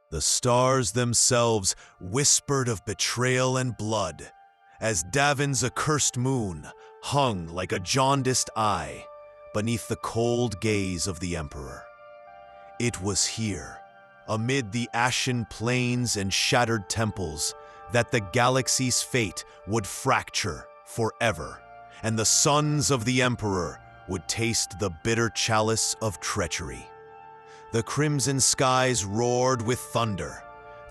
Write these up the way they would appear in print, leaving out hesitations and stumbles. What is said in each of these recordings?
The stars themselves whispered of betrayal and blood, as Davin's accursed moon hung like a jaundiced eye beneath the cold gaze of the Emperor. It was here, amid the ashen plains and shattered temples, that the galaxy's fate would fracture forever, and the sons of the Emperor would taste the bitter chalice of treachery. The crimson skies roared with thunder,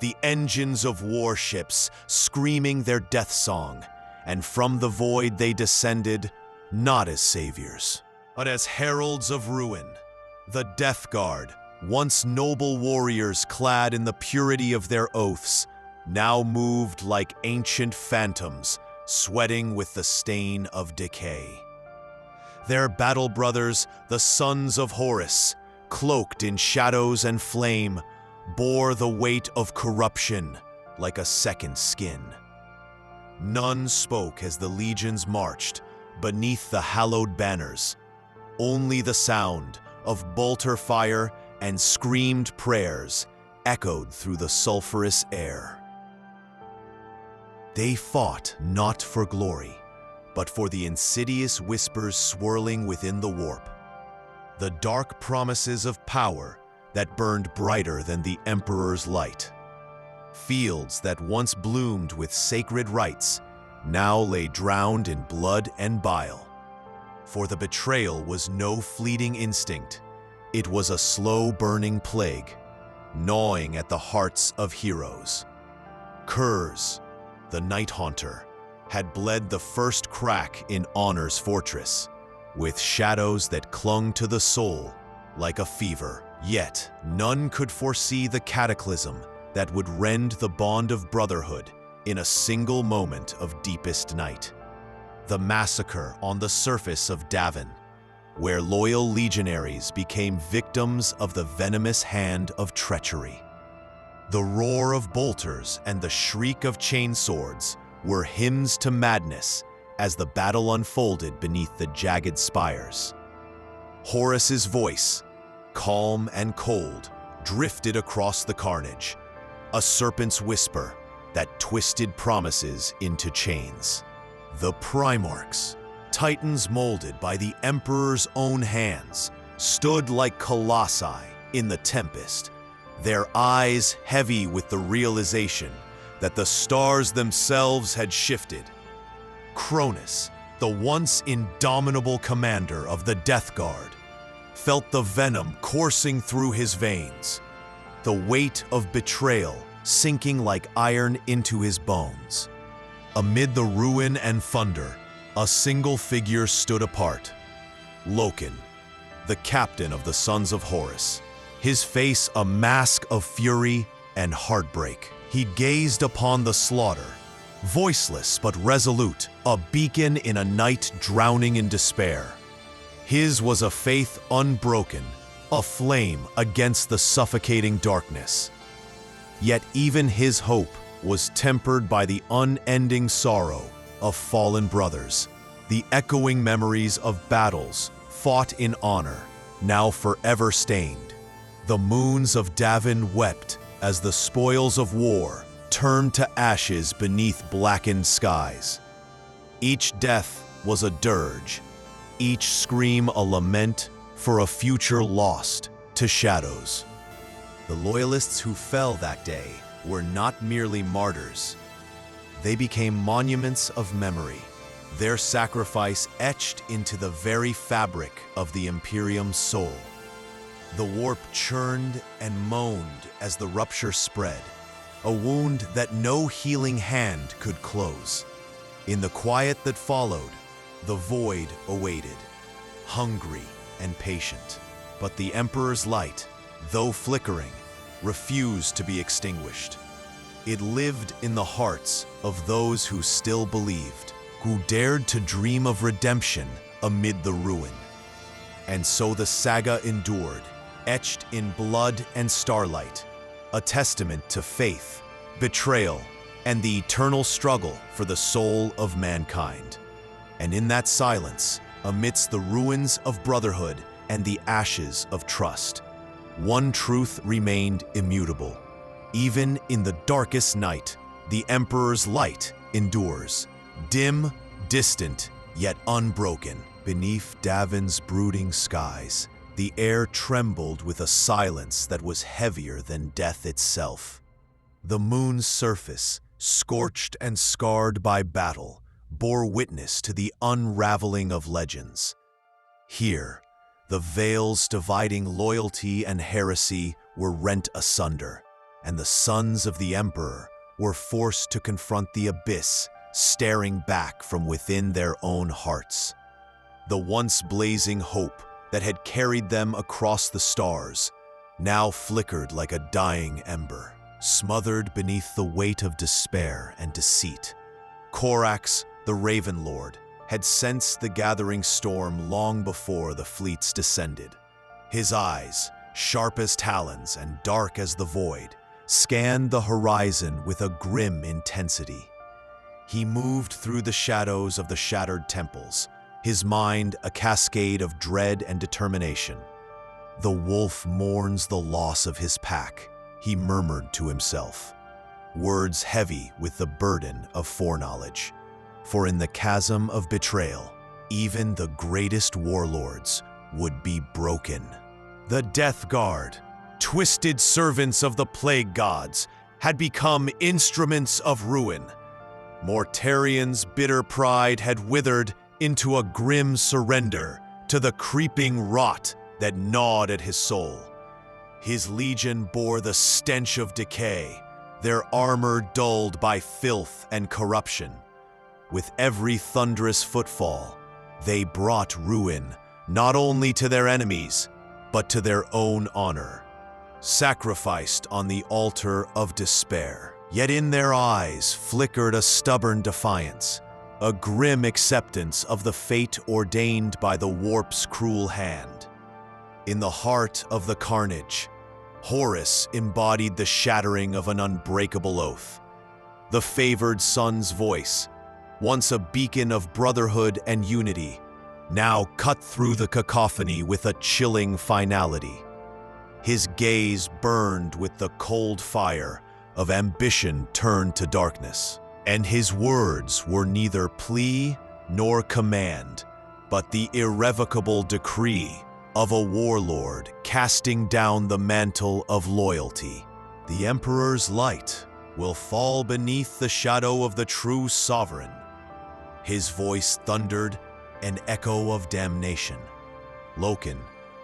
the engines of warships screaming their death song, and from the void they descended, not as saviors, but as heralds of ruin. The Death Guard, once noble warriors clad in the purity of their oaths, now moved like ancient phantoms, sweating with the stain of decay. Their battle brothers, the sons of Horus, cloaked in shadows and flame, bore the weight of corruption like a second skin. None spoke as the legions marched beneath the hallowed banners. Only the sound of bolter fire and screamed prayers echoed through the sulphurous air. They fought not for glory, but for the insidious whispers swirling within the warp. The dark promises of power that burned brighter than the Emperor's light. Fields that once bloomed with sacred rites now lay drowned in blood and bile. For the betrayal was no fleeting instinct. It was a slow-burning plague, gnawing at the hearts of heroes. Kurz, the Night Haunter, had bled the first crack in Honor's fortress, with shadows that clung to the soul like a fever. Yet none could foresee the cataclysm that would rend the bond of brotherhood in a single moment of deepest night. The massacre on the surface of Davin, where loyal legionaries became victims of the venomous hand of treachery. The roar of bolters and the shriek of chainswords were hymns to madness as the battle unfolded beneath the jagged spires. Horus's voice, calm and cold, drifted across the carnage, a serpent's whisper that twisted promises into chains. The Primarchs, titans molded by the Emperor's own hands, stood like colossi in the tempest, their eyes heavy with the realization that the stars themselves had shifted. Cronus, the once indomitable commander of the Death Guard, felt the venom coursing through his veins, the weight of betrayal sinking like iron into his bones. Amid the ruin and thunder, a single figure stood apart. Loken, the captain of the Sons of Horus, his face a mask of fury and heartbreak. He gazed upon the slaughter, voiceless but resolute, a beacon in a night drowning in despair. His was a faith unbroken, a flame against the suffocating darkness. Yet even his hope was tempered by the unending sorrow of fallen brothers, the echoing memories of battles fought in honor, now forever stained. The moons of Davin wept as the spoils of war turned to ashes beneath blackened skies. Each death was a dirge, each scream a lament for a future lost to shadows. The loyalists who fell that day were not merely martyrs. They became monuments of memory, their sacrifice etched into the very fabric of the Imperium's soul. The warp churned and moaned as the rupture spread, a wound that no healing hand could close. In the quiet that followed, the void awaited, hungry and patient. But the Emperor's light, though flickering, refused to be extinguished. It lived in the hearts of those who still believed, who dared to dream of redemption amid the ruin. And so the saga endured, etched in blood and starlight, a testament to faith, betrayal, and the eternal struggle for the soul of mankind. And in that silence, amidst the ruins of brotherhood and the ashes of trust, one truth remained immutable. Even in the darkest night, the Emperor's light endures, dim, distant, yet unbroken. Beneath Davin's brooding skies, the air trembled with a silence that was heavier than death itself. The moon's surface, scorched and scarred by battle, bore witness to the unraveling of legends. Here, the veils dividing loyalty and heresy were rent asunder, and the sons of the Emperor were forced to confront the abyss, staring back from within their own hearts. The once blazing hope that had carried them across the stars now flickered like a dying ember, smothered beneath the weight of despair and deceit. Corax, the Raven Lord, had sensed the gathering storm long before the fleets descended. His eyes, sharp as talons and dark as the void, scanned the horizon with a grim intensity. He moved through the shadows of the shattered temples, his mind a cascade of dread and determination. "The wolf mourns the loss of his pack," he murmured to himself, words heavy with the burden of foreknowledge. For in the chasm of betrayal, even the greatest warlords would be broken. The Death Guard, twisted servants of the plague gods, had become instruments of ruin. Mortarian's bitter pride had withered into a grim surrender to the creeping rot that gnawed at his soul. His legion bore the stench of decay, their armor dulled by filth and corruption. With every thunderous footfall, they brought ruin not only to their enemies, but to their own honor, sacrificed on the altar of despair. Yet in their eyes flickered a stubborn defiance, a grim acceptance of the fate ordained by the warp's cruel hand. In the heart of the carnage, Horus embodied the shattering of an unbreakable oath. The favored son's voice, once a beacon of brotherhood and unity, now cut through the cacophony with a chilling finality. His gaze burned with the cold fire of ambition turned to darkness, and his words were neither plea nor command, but the irrevocable decree of a warlord casting down the mantle of loyalty. The Emperor's light will fall beneath the shadow of the true sovereign. His voice thundered, an echo of damnation. Loken,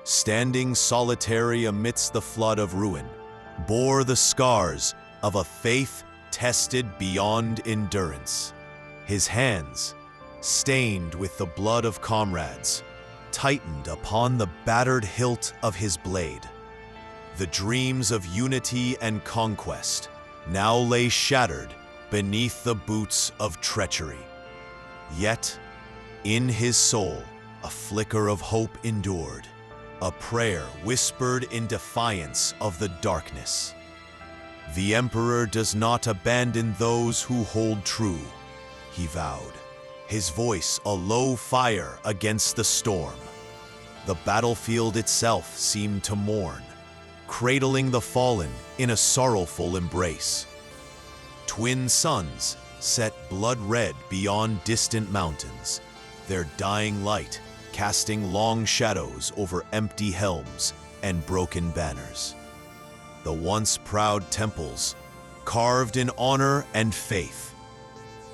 standing solitary amidst the flood of ruin, bore the scars of a faith tested beyond endurance. His hands, stained with the blood of comrades, tightened upon the battered hilt of his blade. The dreams of unity and conquest now lay shattered beneath the boots of treachery. Yet, in his soul, a flicker of hope endured, a prayer whispered in defiance of the darkness. The Emperor does not abandon those who hold true, he vowed, his voice a low fire against the storm. The battlefield itself seemed to mourn, cradling the fallen in a sorrowful embrace. Twin suns set blood red beyond distant mountains, their dying light casting long shadows over empty helms and broken banners. The once proud temples, carved in honor and faith,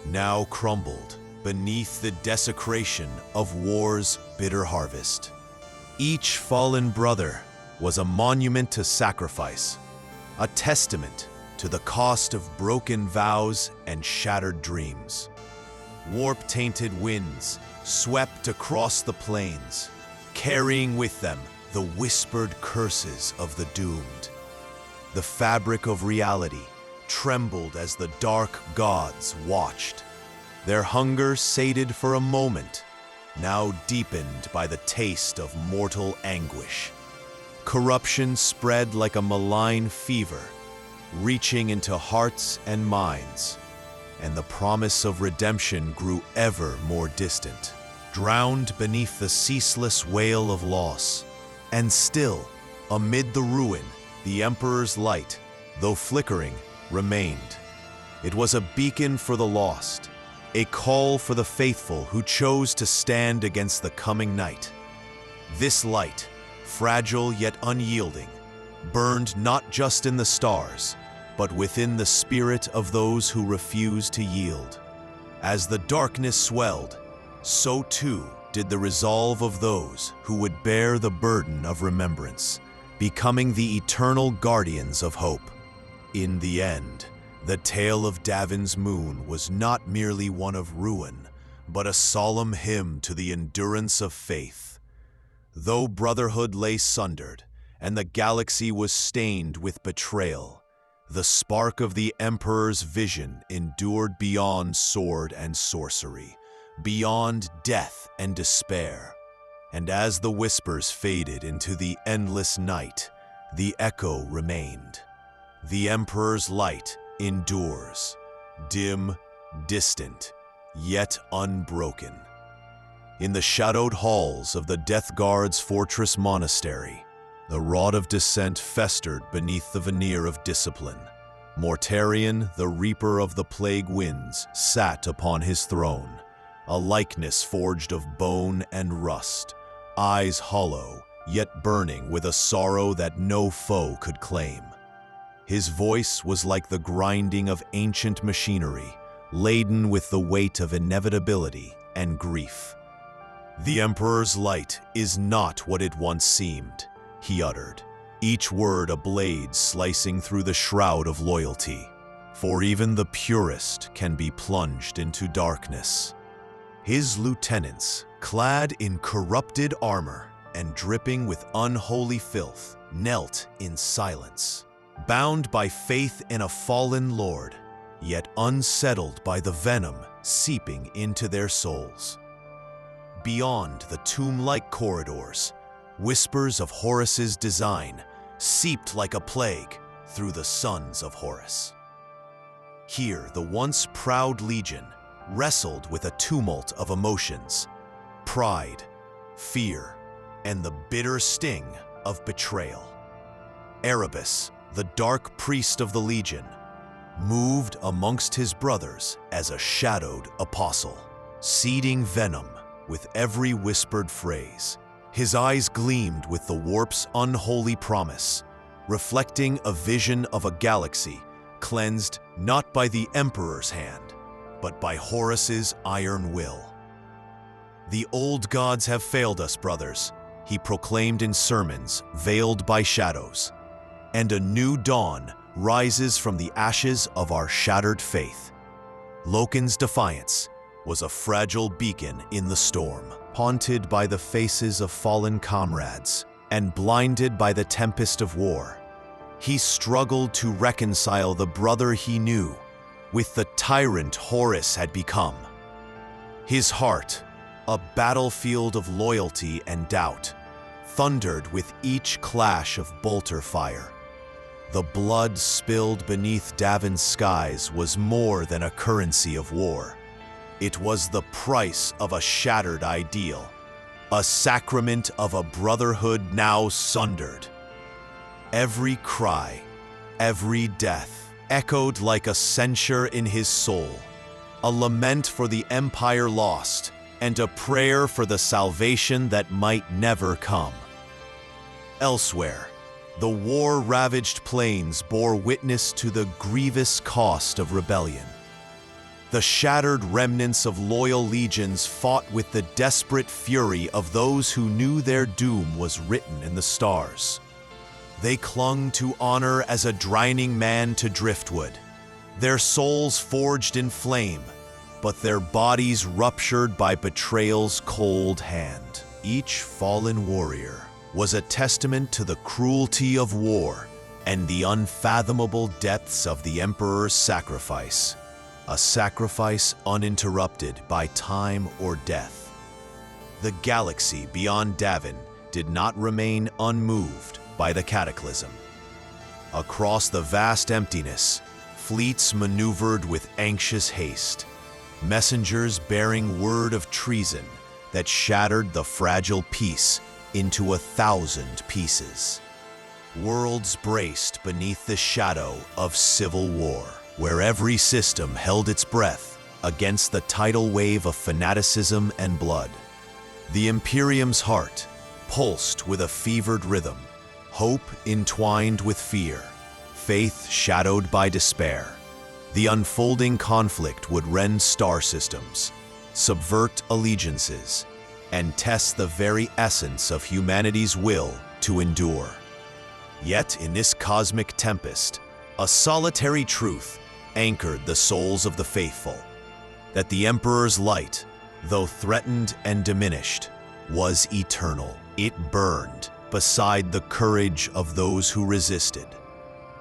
now crumbled beneath the desecration of war's bitter harvest. Each fallen brother was a monument to sacrifice, a testament to the cost of broken vows and shattered dreams. Warp-tainted winds swept across the plains, carrying with them the whispered curses of the doomed. The fabric of reality trembled as the dark gods watched, their hunger sated for a moment, now deepened by the taste of mortal anguish. Corruption spread like a malign fever, reaching into hearts and minds, and the promise of redemption grew ever more distant, drowned beneath the ceaseless wail of loss. And still, amid the ruin, the Emperor's light, though flickering, remained. It was a beacon for the lost, a call for the faithful who chose to stand against the coming night. This light, fragile yet unyielding, burned not just in the stars, but within the spirit of those who refused to yield. As the darkness swelled, so too did the resolve of those who would bear the burden of remembrance, becoming the eternal guardians of hope. In the end, the tale of Davin's moon was not merely one of ruin, but a solemn hymn to the endurance of faith. Though brotherhood lay sundered, and the galaxy was stained with betrayal, the spark of the Emperor's vision endured beyond sword and sorcery, beyond death and despair. And as the whispers faded into the endless night, the echo remained. The Emperor's light endures, dim, distant, yet unbroken. In the shadowed halls of the Death Guard's fortress monastery, the rod of dissent festered beneath the veneer of discipline. Mortarion, the reaper of the plague winds, sat upon his throne, a likeness forged of bone and rust, eyes hollow, yet burning with a sorrow that no foe could claim. His voice was like the grinding of ancient machinery, laden with the weight of inevitability and grief. "The Emperor's light is not what it once seemed," he uttered, each word a blade slicing through the shroud of loyalty. "For even the purest can be plunged into darkness." His lieutenants, clad in corrupted armor and dripping with unholy filth, knelt in silence, bound by faith in a fallen lord, yet unsettled by the venom seeping into their souls. Beyond the tomb-like corridors, whispers of Horus's design seeped like a plague through the sons of Horus. Here, the once proud legion wrestled with a tumult of emotions: pride, fear, and the bitter sting of betrayal. Erebus, the dark priest of the legion, moved amongst his brothers as a shadowed apostle, seeding venom with every whispered phrase. His eyes gleamed with the warp's unholy promise, reflecting a vision of a galaxy cleansed not by the Emperor's hand, but by Horus's iron will. "The old gods have failed us, brothers," he proclaimed in sermons veiled by shadows, "and a new dawn rises from the ashes of our shattered faith." Loken's defiance was a fragile beacon in the storm, haunted by the faces of fallen comrades and blinded by the tempest of war. He struggled to reconcile the brother he knew with the tyrant Horus had become. His heart, a battlefield of loyalty and doubt, thundered with each clash of bolter fire. The blood spilled beneath Davin's skies was more than a currency of war. It was the price of a shattered ideal, a sacrament of a brotherhood now sundered. Every cry, every death, echoed like a censure in his soul, a lament for the empire lost, and a prayer for the salvation that might never come. Elsewhere, the war-ravaged plains bore witness to the grievous cost of rebellion. The shattered remnants of loyal legions fought with the desperate fury of those who knew their doom was written in the stars. They clung to honor as a drowning man to driftwood, their souls forged in flame, but their bodies ruptured by betrayal's cold hand. Each fallen warrior was a testament to the cruelty of war and the unfathomable depths of the Emperor's sacrifice, a sacrifice uninterrupted by time or death. The galaxy beyond Davin did not remain unmoved by the cataclysm. Across the vast emptiness, fleets maneuvered with anxious haste, messengers bearing word of treason that shattered the fragile peace into 1,000 pieces. Worlds braced beneath the shadow of civil war, where every system held its breath against the tidal wave of fanaticism and blood. The Imperium's heart pulsed with a fevered rhythm, hope entwined with fear, faith shadowed by despair. The unfolding conflict would rend star systems, subvert allegiances, and test the very essence of humanity's will to endure. Yet in this cosmic tempest, a solitary truth anchored the souls of the faithful, that the Emperor's light, though threatened and diminished, was eternal. It burned beside the courage of those who resisted,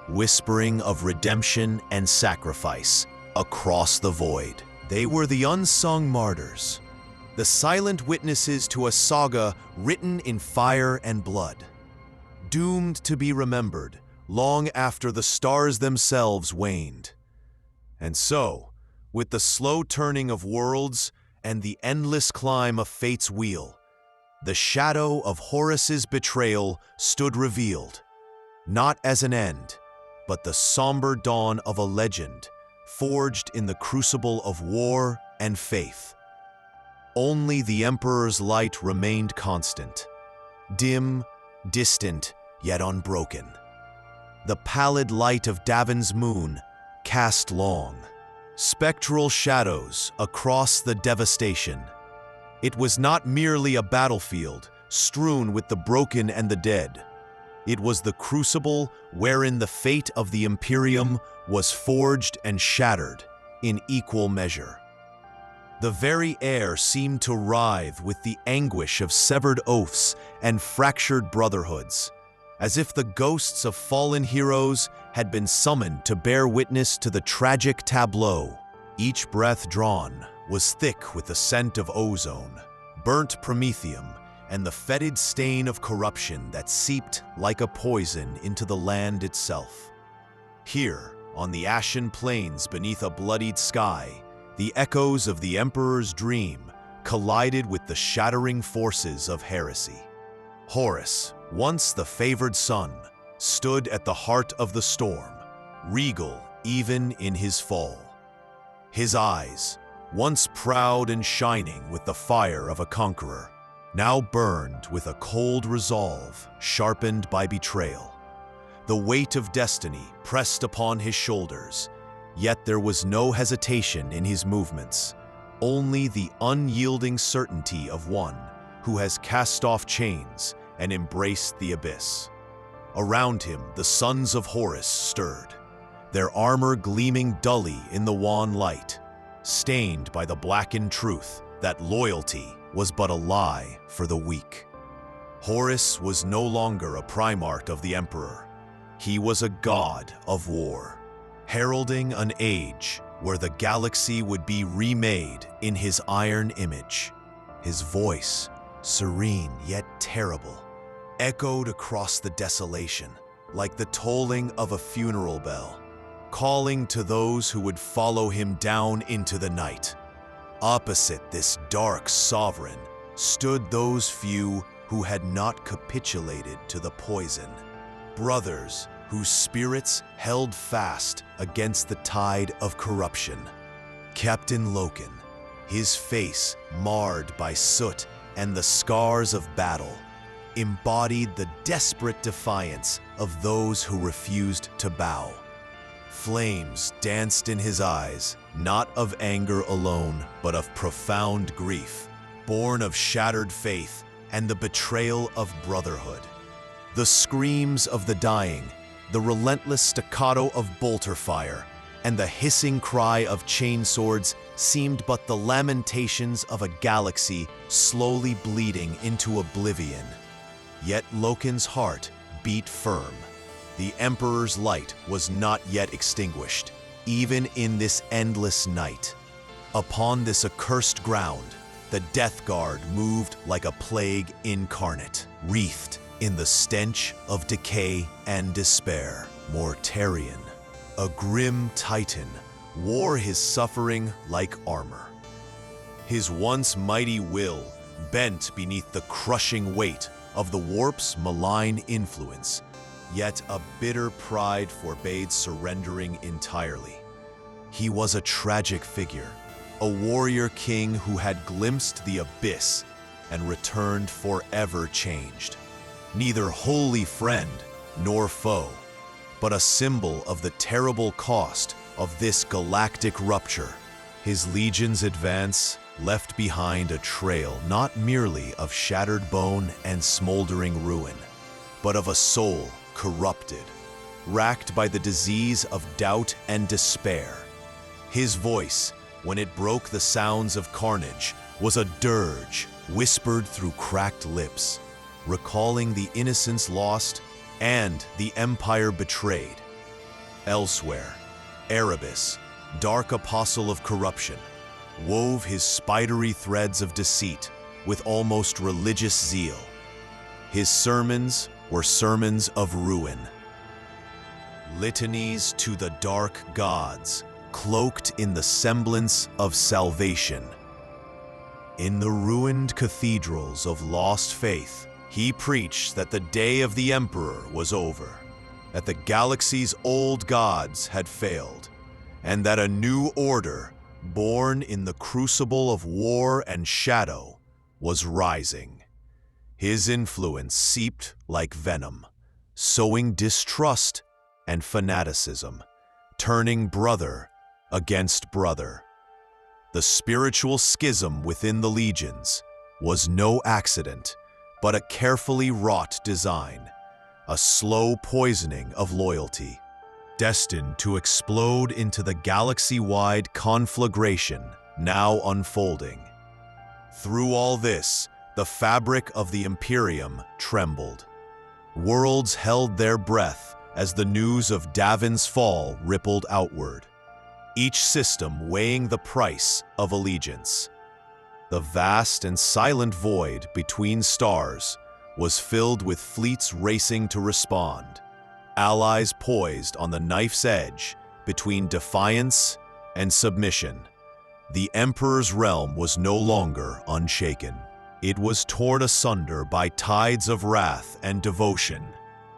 whispering of redemption and sacrifice across the void. They were the unsung martyrs, the silent witnesses to a saga written in fire and blood, doomed to be remembered long after the stars themselves waned. And so, with the slow turning of worlds and the endless climb of fate's wheel, the shadow of Horus's betrayal stood revealed, not as an end, but the somber dawn of a legend forged in the crucible of war and faith. Only the Emperor's light remained constant, dim, distant, yet unbroken. The pallid light of Davin's moon cast long, spectral shadows across the devastation. It was not merely a battlefield strewn with the broken and the dead. It was the crucible wherein the fate of the Imperium was forged and shattered in equal measure. The very air seemed to writhe with the anguish of severed oaths and fractured brotherhoods, as if the ghosts of fallen heroes had been summoned to bear witness to the tragic tableau. Each breath drawn was thick with the scent of ozone, burnt promethium, and the fetid stain of corruption that seeped like a poison into the land itself. Here, on the ashen plains beneath a bloodied sky, the echoes of the Emperor's dream collided with the shattering forces of heresy. Horus, once the favored son, stood at the heart of the storm, regal even in his fall. His eyes, once proud and shining with the fire of a conqueror, now burned with a cold resolve sharpened by betrayal. The weight of destiny pressed upon his shoulders, yet there was no hesitation in his movements, only the unyielding certainty of one who has cast off chains and embraced the abyss. Around him, the sons of Horus stirred, their armor gleaming dully in the wan light, stained by the blackened truth that loyalty was but a lie for the weak. Horus was no longer a primart of the Emperor. He was a god of war, heralding an age where the galaxy would be remade in his iron image. His voice, serene yet terrible, echoed across the desolation like the tolling of a funeral bell, calling to those who would follow him down into the night. Opposite this dark sovereign stood those few who had not capitulated to the poison, brothers whose spirits held fast against the tide of corruption. Captain Loken, his face marred by soot and the scars of battle, embodied the desperate defiance of those who refused to bow. Flames danced in his eyes, not of anger alone, but of profound grief, born of shattered faith and the betrayal of brotherhood. The screams of the dying, the relentless staccato of bolter fire, and the hissing cry of chainswords seemed but the lamentations of a galaxy slowly bleeding into oblivion. Yet Loken's heart beat firm. The Emperor's light was not yet extinguished, even in this endless night. Upon this accursed ground, the Death Guard moved like a plague incarnate, wreathed in the stench of decay and despair. Mortarion, a grim titan, wore his suffering like armor. His once mighty will bent beneath the crushing weight of the warp's malign influence, Yet a bitter pride forbade surrendering entirely. He was a tragic figure, a warrior king who had glimpsed the abyss and returned forever changed. Neither holy friend nor foe, but a symbol of the terrible cost of this galactic rupture. His legions' advance left behind a trail not merely of shattered bone and smoldering ruin, but of a soul corrupted, racked by the disease of doubt and despair. His voice, when it broke the sounds of carnage, was a dirge whispered through cracked lips, recalling the innocence lost and the empire betrayed. Elsewhere, Erebus, dark apostle of corruption, wove his spidery threads of deceit with almost religious zeal. His sermons were sermons of ruin. Litanies to the dark gods, cloaked in the semblance of salvation. In the ruined cathedrals of lost faith, he preached that the day of the Emperor was over, that the galaxy's old gods had failed, and that a new order, born in the crucible of war and shadow, was rising. His influence seeped like venom, sowing distrust and fanaticism, turning brother against brother. The spiritual schism within the legions was no accident, but a carefully wrought design, a slow poisoning of loyalty, destined to explode into the galaxy-wide conflagration now unfolding. Through all this, the fabric of the Imperium trembled. Worlds held their breath as the news of Davin's fall rippled outward, each system weighing the price of allegiance. The vast and silent void between stars was filled with fleets racing to respond, allies poised on the knife's edge between defiance and submission. The Emperor's realm was no longer unshaken. It was torn asunder by tides of wrath and devotion,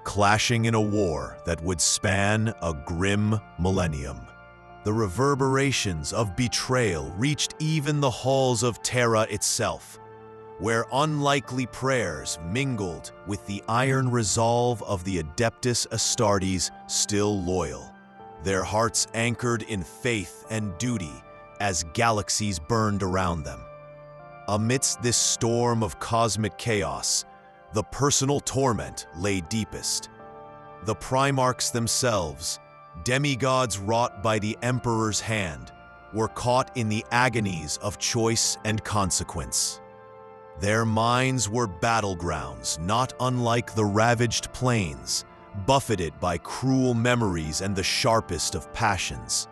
clashing in a war that would span a grim millennium. The reverberations of betrayal reached even the halls of Terra itself, where unlikely prayers mingled with the iron resolve of the Adeptus Astartes still loyal, their hearts anchored in faith and duty as galaxies burned around them. Amidst this storm of cosmic chaos, the personal torment lay deepest. The Primarchs themselves, demigods wrought by the Emperor's hand, were caught in the agonies of choice and consequence. Their minds were battlegrounds not unlike the ravaged plains, buffeted by cruel memories and the sharpest of passions.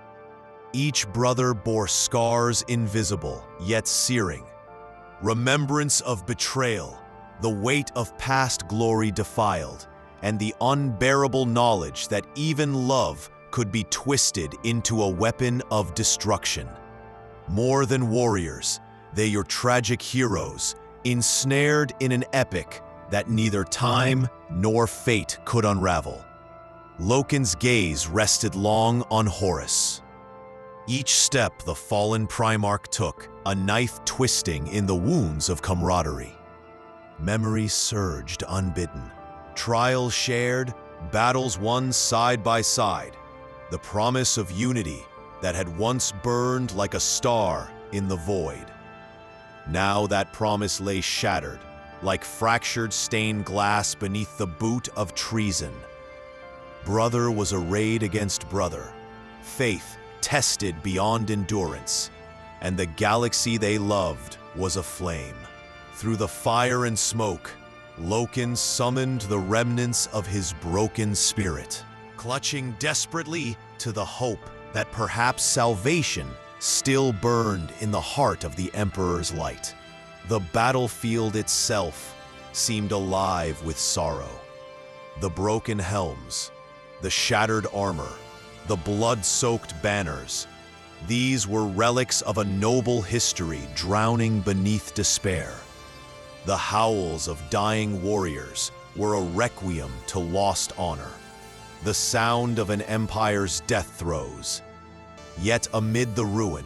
Each brother bore scars invisible, yet searing, remembrance of betrayal, the weight of past glory defiled, and the unbearable knowledge that even love could be twisted into a weapon of destruction. More than warriors, they are tragic heroes, ensnared in an epic that neither time nor fate could unravel. Loken's gaze rested long on Horus. Each step the fallen Primarch took, a knife twisting in the wounds of camaraderie. Memories surged unbidden, trials shared, battles won side by side, the promise of unity that had once burned like a star in the void. Now that promise lay shattered, like fractured stained glass beneath the boot of treason. Brother was arrayed against brother, faith tested beyond endurance, and the galaxy they loved was aflame. Through the fire and smoke, Loken summoned the remnants of his broken spirit, clutching desperately to the hope that perhaps salvation still burned in the heart of the Emperor's light. The battlefield itself seemed alive with sorrow. The broken helms, the shattered armor, the blood-soaked banners, these were relics of a noble history drowning beneath despair. The howls of dying warriors were a requiem to lost honor, the sound of an empire's death throes. Yet amid the ruin,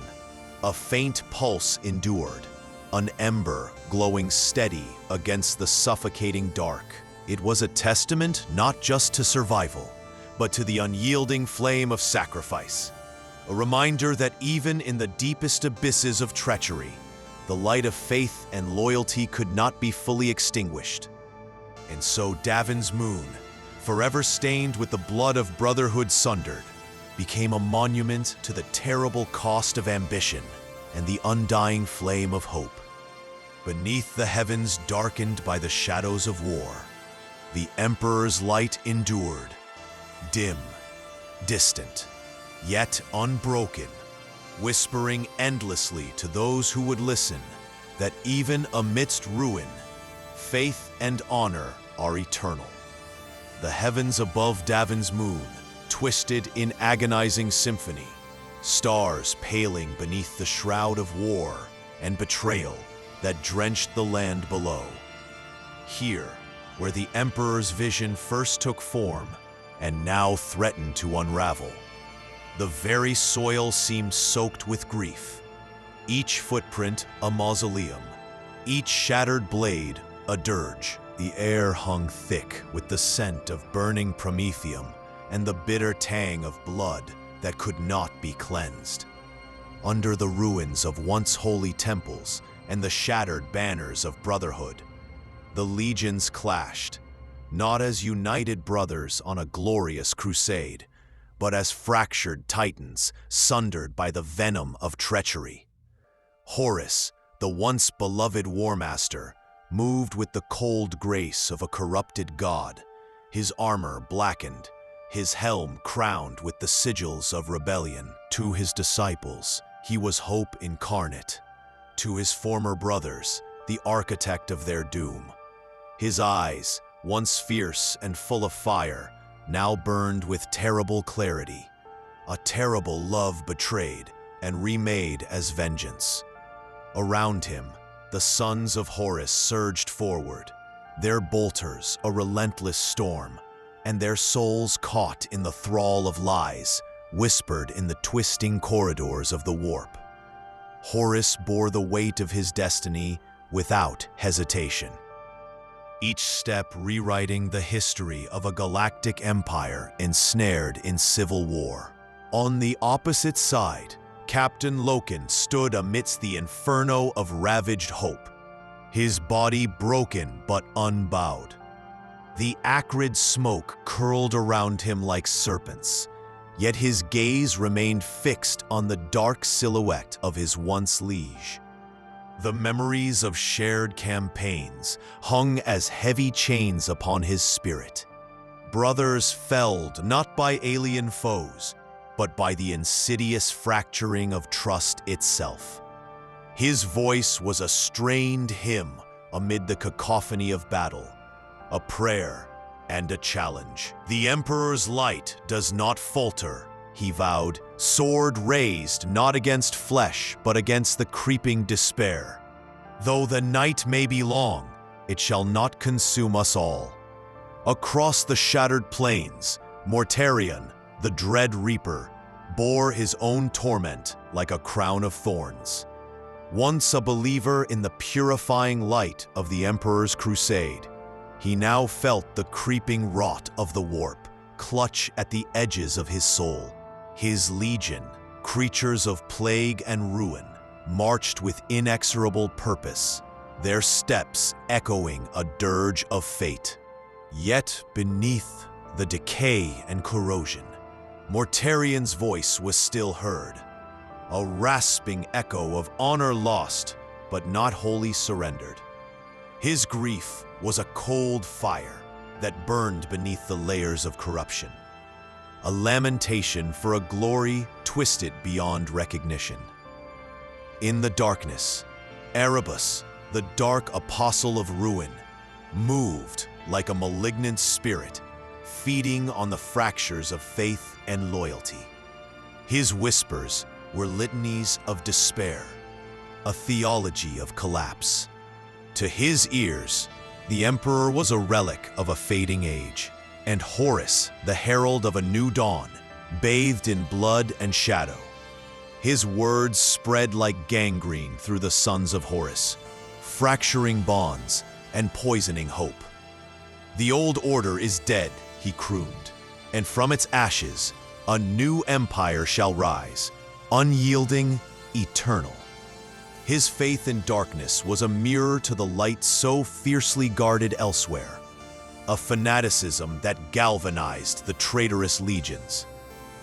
a faint pulse endured, an ember glowing steady against the suffocating dark. It was a testament not just to survival, but to the unyielding flame of sacrifice. A reminder that even in the deepest abysses of treachery, the light of faith and loyalty could not be fully extinguished. And so Davin's moon, forever stained with the blood of brotherhood sundered, became a monument to the terrible cost of ambition and the undying flame of hope. Beneath the heavens darkened by the shadows of war, the Emperor's light endured, dim, distant, yet unbroken, whispering endlessly to those who would listen that even amidst ruin, faith and honor are eternal. The heavens above Davin's moon twisted in agonizing symphony, stars paling beneath the shroud of war and betrayal that drenched the land below. Here, where the Emperor's vision first took form and now threatened to unravel, the very soil seemed soaked with grief, each footprint a mausoleum, each shattered blade a dirge. The air hung thick with the scent of burning promethium and the bitter tang of blood that could not be cleansed. Under the ruins of once holy temples and the shattered banners of brotherhood, the legions clashed, not as united brothers on a glorious crusade, but as fractured titans sundered by the venom of treachery. Horus, the once beloved Warmaster, moved with the cold grace of a corrupted god, his armor blackened, his helm crowned with the sigils of rebellion. To his disciples, he was hope incarnate. To his former brothers, the architect of their doom. His eyes, once fierce and full of fire, now burned with terrible clarity, a terrible love betrayed and remade as vengeance. Around him, the sons of Horus surged forward, their bolters a relentless storm, and their souls caught in the thrall of lies, whispered in the twisting corridors of the warp. Horus bore the weight of his destiny without hesitation, each step rewriting the history of a galactic empire ensnared in civil war. On the opposite side, Captain Loken stood amidst the inferno of ravaged hope, his body broken but unbowed. The acrid smoke curled around him like serpents, yet his gaze remained fixed on the dark silhouette of his once liege. The memories of shared campaigns hung as heavy chains upon his spirit. Brothers felled not by alien foes, but by the insidious fracturing of trust itself. His voice was a strained hymn amid the cacophony of battle, a prayer and a challenge. The Emperor's light does not falter, he vowed, sword raised not against flesh, but against the creeping despair. Though the night may be long, it shall not consume us all. Across the shattered plains, Mortarion, the dread Reaper, bore his own torment like a crown of thorns. Once a believer in the purifying light of the Emperor's crusade, he now felt the creeping rot of the warp clutch at the edges of his soul. His legion, creatures of plague and ruin, marched with inexorable purpose, their steps echoing a dirge of fate. Yet beneath the decay and corrosion, Mortarion's voice was still heard, a rasping echo of honor lost but not wholly surrendered. His grief was a cold fire that burned beneath the layers of corruption, a lamentation for a glory twisted beyond recognition. In the darkness, Erebus, the dark apostle of ruin, moved like a malignant spirit, feeding on the fractures of faith and loyalty. His whispers were litanies of despair, a theology of collapse. To his ears, The Emperor was a relic of a fading age, and Horus, the herald of a new dawn, bathed in blood and shadow. His words spread like gangrene through the sons of Horus, fracturing bonds and poisoning hope. "The old order is dead," he crooned, "and from its ashes, a new empire shall rise, unyielding, eternal." His faith in darkness was a mirror to the light so fiercely guarded elsewhere, a fanaticism that galvanized the traitorous legions.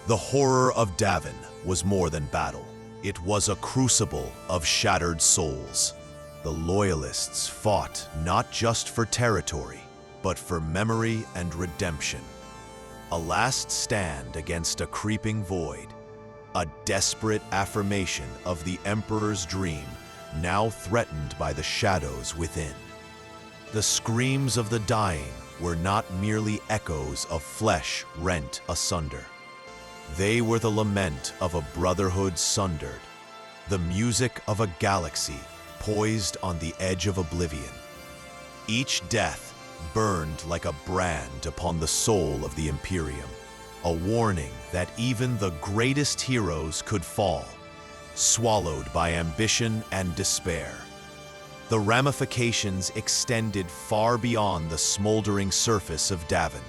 The horror of Davin was more than battle. It was a crucible of shattered souls. The Loyalists fought not just for territory, but for memory and redemption. A last stand against a creeping void, a desperate affirmation of the Emperor's dream, now threatened by the shadows within. The screams of the dying were not merely echoes of flesh rent asunder. They were the lament of a brotherhood sundered, the music of a galaxy poised on the edge of oblivion. Each death burned like a brand upon the soul of the Imperium, a warning that even the greatest heroes could fall, swallowed by ambition and despair. The ramifications extended far beyond the smoldering surface of Davin.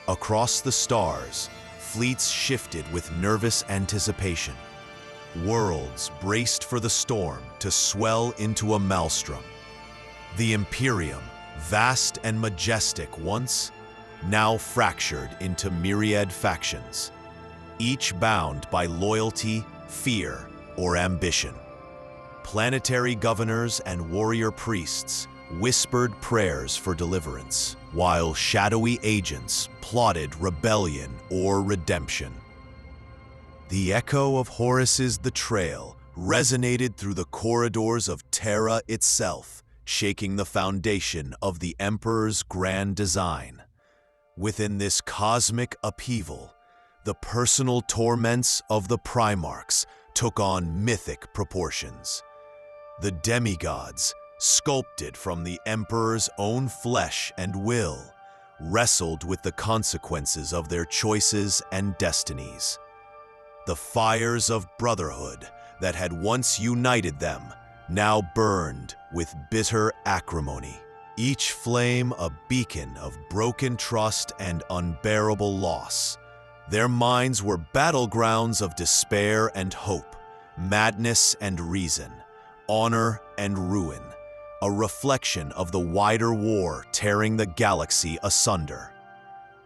Across the stars, fleets shifted with nervous anticipation. Worlds braced for the storm to swell into a maelstrom. The Imperium, vast and majestic once, now fractured into myriad factions, each bound by loyalty, fear, or ambition. Planetary governors and warrior priests whispered prayers for deliverance, while shadowy agents plotted rebellion or redemption. The echo of Horus's betrayal resonated through the corridors of Terra itself, shaking the foundation of the Emperor's grand design. Within this cosmic upheaval, the personal torments of the Primarchs took on mythic proportions. The demigods, sculpted from the Emperor's own flesh and will, wrestled with the consequences of their choices and destinies. The fires of brotherhood that had once united them now burned with bitter acrimony, each flame a beacon of broken trust and unbearable loss. Their minds were battlegrounds of despair and hope, madness and reason, honor and ruin, a reflection of the wider war tearing the galaxy asunder.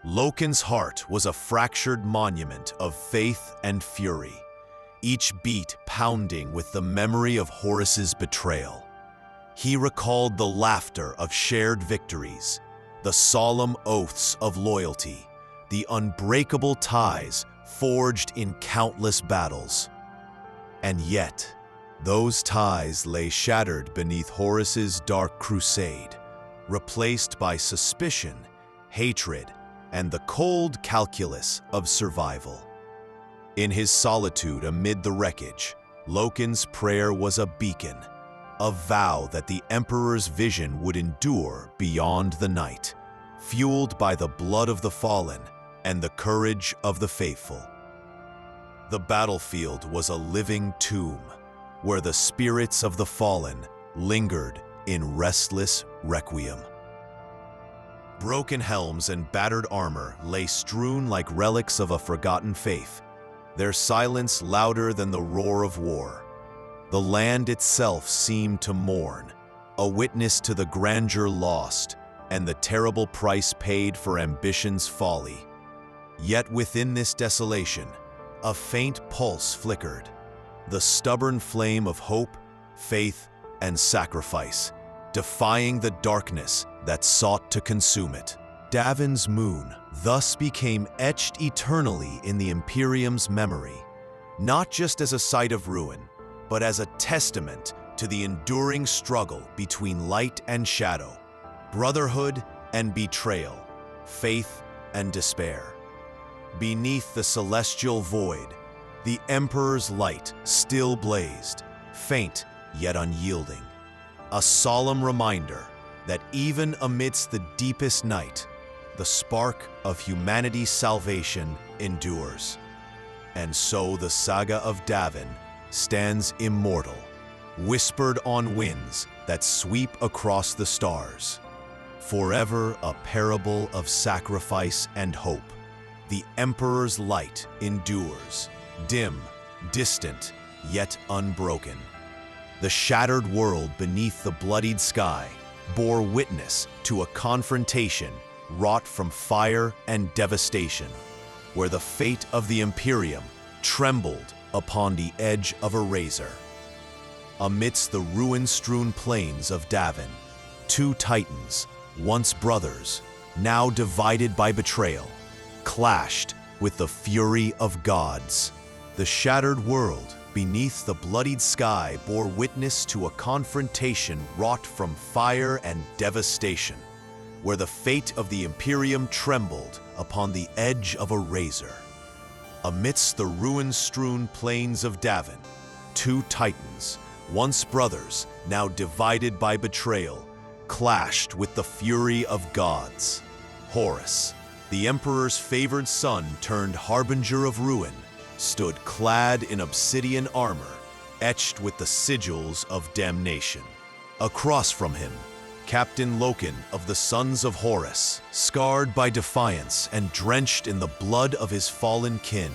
Loken's heart was a fractured monument of faith and fury, each beat pounding with the memory of Horus's betrayal. He recalled the laughter of shared victories, the solemn oaths of loyalty, the unbreakable ties forged in countless battles. And yet, those ties lay shattered beneath Horus's dark crusade, replaced by suspicion, hatred, and the cold calculus of survival. In his solitude amid the wreckage, Loken's prayer was a beacon, a vow that the Emperor's vision would endure beyond the night, fueled by the blood of the fallen and the courage of the faithful. The battlefield was a living tomb, where the spirits of the fallen lingered in restless requiem. Broken helms and battered armor lay strewn like relics of a forgotten faith, their silence louder than the roar of war. The land itself seemed to mourn, a witness to the grandeur lost and the terrible price paid for ambition's folly. Yet within this desolation, a faint pulse flickered, the stubborn flame of hope, faith, and sacrifice, defying the darkness that sought to consume it. Davin's moon thus became etched eternally in the Imperium's memory, not just as a site of ruin, but as a testament to the enduring struggle between light and shadow, brotherhood and betrayal, faith and despair. Beneath the celestial void, the Emperor's light still blazed, faint yet unyielding, a solemn reminder that even amidst the deepest night, the spark of humanity's salvation endures. And so the saga of Davin stands immortal, whispered on winds that sweep across the stars. Forever a parable of sacrifice and hope. The Emperor's light endures, dim, distant, yet unbroken. The shattered world beneath the bloodied sky bore witness to a confrontation wrought from fire and devastation, where the fate of the Imperium trembled upon the edge of a razor. Amidst the ruin-strewn plains of Davin, two titans, once brothers, now divided by betrayal, clashed with the fury of gods. The shattered world beneath the bloodied sky bore witness to a confrontation wrought from fire and devastation, where the fate of the Imperium trembled upon the edge of a razor. Amidst the ruin-strewn plains of Davin, two titans, once brothers, now divided by betrayal, clashed with the fury of gods. Horus, the Emperor's favored son turned harbinger of ruin, stood clad in obsidian armor, etched with the sigils of damnation. Across from him, Captain Loken of the Sons of Horus, scarred by defiance and drenched in the blood of his fallen kin,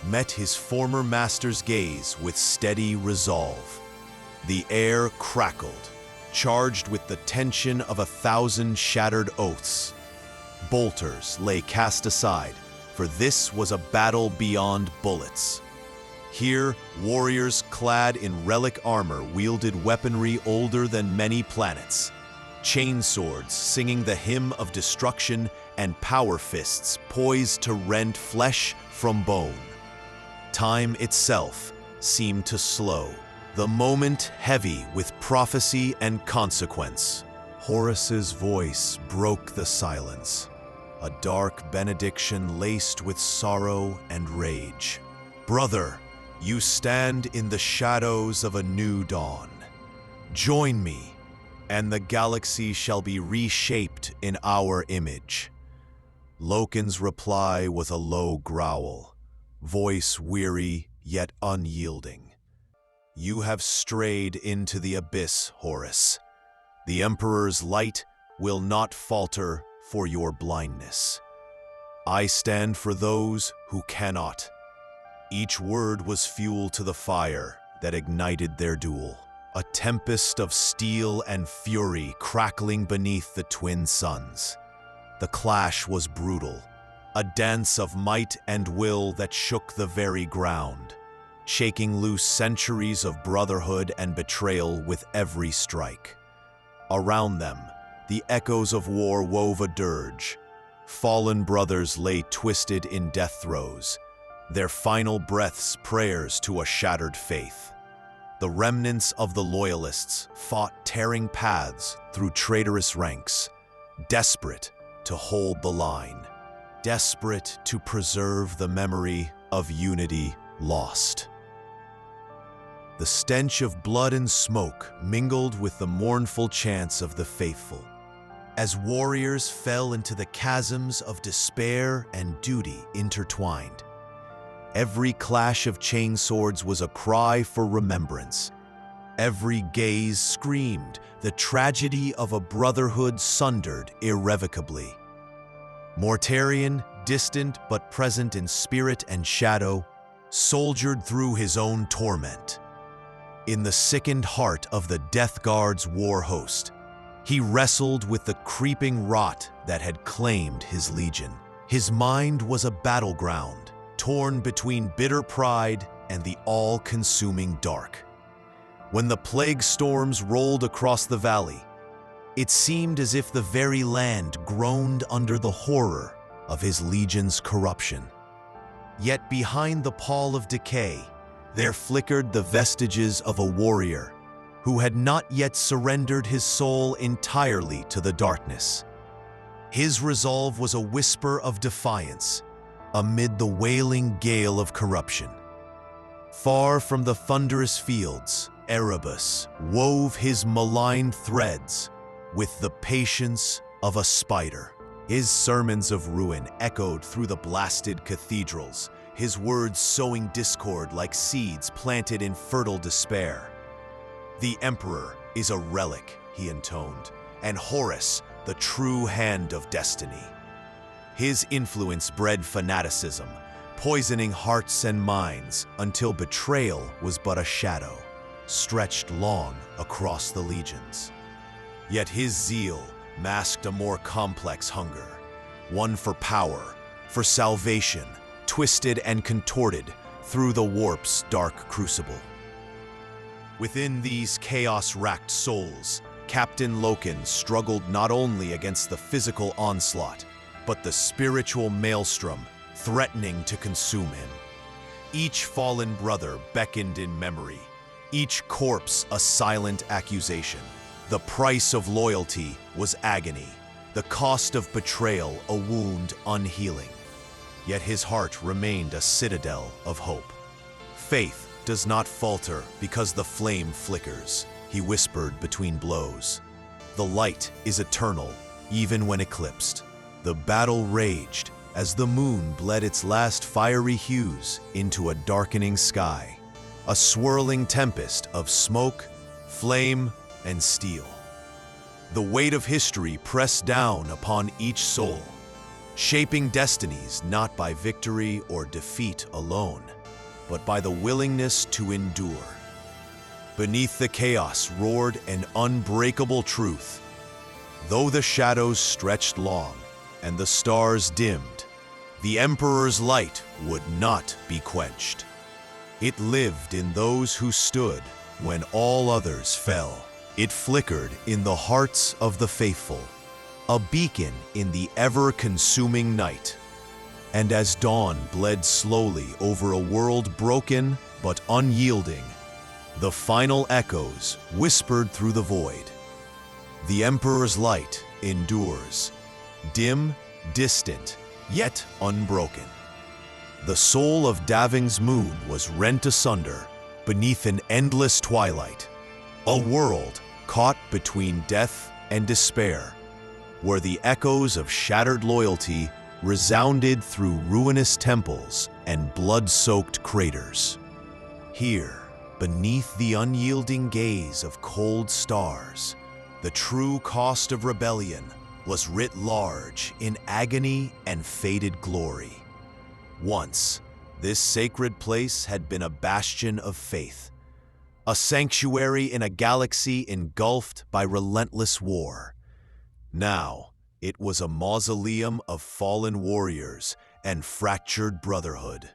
met his former master's gaze with steady resolve. The air crackled, charged with the tension of 1,000 shattered oaths. Bolters lay cast aside, for this was a battle beyond bullets. Here, warriors clad in relic armor wielded weaponry older than many planets. Chainswords singing the hymn of destruction and power fists poised to rend flesh from bone. Time itself seemed to slow, the moment heavy with prophecy and consequence. Horus's voice broke the silence, a dark benediction laced with sorrow and rage. Brother, you stand in the shadows of a new dawn. Join me, and the galaxy shall be reshaped in our image. Loken's reply was a low growl, voice weary yet unyielding. You have strayed into the abyss, Horus. The Emperor's light will not falter for your blindness. I stand for those who cannot. Each word was fuel to the fire that ignited their duel. A tempest of steel and fury crackling beneath the twin suns. The clash was brutal, a dance of might and will that shook the very ground, shaking loose centuries of brotherhood and betrayal with every strike. Around them, the echoes of war wove a dirge. Fallen brothers lay twisted in death throes, their final breaths prayers to a shattered faith. The remnants of the Loyalists fought tearing paths through traitorous ranks, desperate to hold the line, desperate to preserve the memory of unity lost. The stench of blood and smoke mingled with the mournful chants of the faithful, as warriors fell into the chasms of despair and duty intertwined. Every clash of chainswords was a cry for remembrance. Every gaze screamed the tragedy of a brotherhood sundered irrevocably. Mortarion, distant but present in spirit and shadow, soldiered through his own torment. In the sickened heart of the Death Guard's war host, he wrestled with the creeping rot that had claimed his legion. His mind was a battleground, torn between bitter pride and the all-consuming dark. When the plague storms rolled across the valley, it seemed as if the very land groaned under the horror of his legion's corruption. Yet behind the pall of decay, there flickered the vestiges of a warrior who had not yet surrendered his soul entirely to the darkness. His resolve was a whisper of defiance amid the wailing gale of corruption. Far from the thunderous fields, Erebus wove his malign threads, with the patience of a spider. His sermons of ruin echoed through the blasted cathedrals, his words sowing discord like seeds planted in fertile despair. The Emperor is a relic, he intoned, and Horus, the true hand of destiny. His influence bred fanaticism, poisoning hearts and minds until betrayal was but a shadow, stretched long across the legions. Yet his zeal masked a more complex hunger, one for power, for salvation, twisted and contorted through the warp's dark crucible. Within these chaos-racked souls, Captain Loken struggled not only against the physical onslaught, but the spiritual maelstrom threatening to consume him. Each fallen brother beckoned in memory, each corpse a silent accusation. The price of loyalty was agony, the cost of betrayal a wound unhealing. Yet his heart remained a citadel of hope. Faith does not falter because the flame flickers, he whispered between blows. The light is eternal, even when eclipsed. The battle raged as the moon bled its last fiery hues into a darkening sky, a swirling tempest of smoke, flame, and steel. The weight of history pressed down upon each soul, shaping destinies not by victory or defeat alone, but by the willingness to endure. Beneath the chaos roared an unbreakable truth. Though the shadows stretched long and the stars dimmed, the Emperor's light would not be quenched. It lived in those who stood when all others fell. It flickered in the hearts of the faithful, a beacon in the ever-consuming night. And as dawn bled slowly over a world broken but unyielding, the final echoes whispered through the void. The Emperor's light endures, dim, distant, yet unbroken. The soul of Davin's moon was rent asunder beneath an endless twilight, a world caught between death and despair, where the echoes of shattered loyalty resounded through ruinous temples and blood-soaked craters. Here, beneath the unyielding gaze of cold stars, the true cost of rebellion was writ large in agony and faded glory. Once, this sacred place had been a bastion of faith, a sanctuary in a galaxy engulfed by relentless war. Now, it was a mausoleum of fallen warriors and fractured brotherhood,